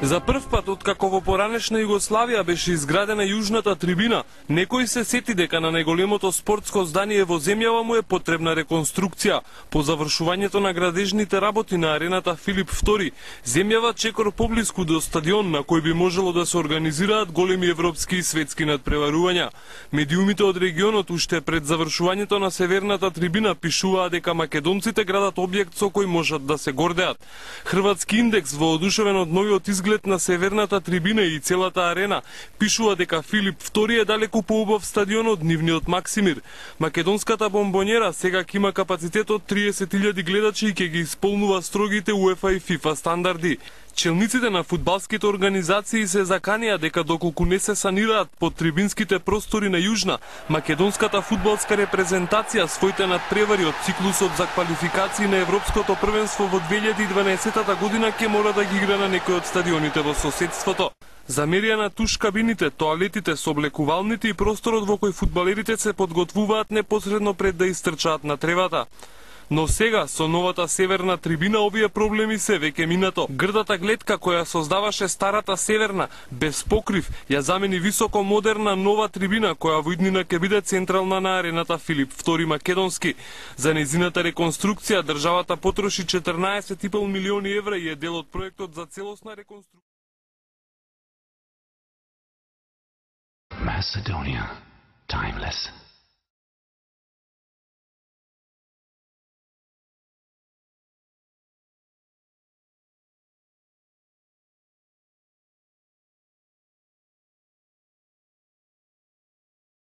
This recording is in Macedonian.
За прв пат откако во поранешна Југославија беше изградена јужната трибина, некој се сети дека на најголемото спортско здание во земјава му е потребна реконструкција. По завршувањето на градежните работи на арената Филип II, земјава чекор поблиску до стадион на кој би можело да се организираат големи европски и светски надпреварувања. Медиумите од регионот уште пред завршувањето на северната трибина пишуваа дека македонците градат објект со кој можат да се гордеат. Хрватски индекс, воодушевен од новиот изглед на северната трибина и целата арена, пишува дека Филип II е далеку поубав стадион од нивниот Максимир. Македонската бомбонера сега ќе има капацитет од 30.000 гледачи и ќе ги исполнува строгите УЕФА и ФИФА стандарди. Челниците на фудбалските организации се заканија дека доколку не се санираат под трибинските простори на Јужна, македонската фудбалска репрезентација своите надпревари од циклусот за квалификации на Европското првенство во 2012 година ќе мора да ги игра на некој од стадионите во соседството. Замерија на туш кабините, тоалетите, соблекувалните и просторот во кој фудбалерите се подготвуваат непосредно пред да истрчаат на тревата. Но сега, со новата северна трибина, овие проблеми се веќе минато. Грдата гледка која создаваше старата северна, без покрив, ја замени високо модерна нова трибина, која во иднина ќе биде централна на арената Филип II Македонски. За нејзината реконструкција, државата потроши 14,5 милиони евра и е дел од проектот за целосна реконструкција. Macedonia, timeless.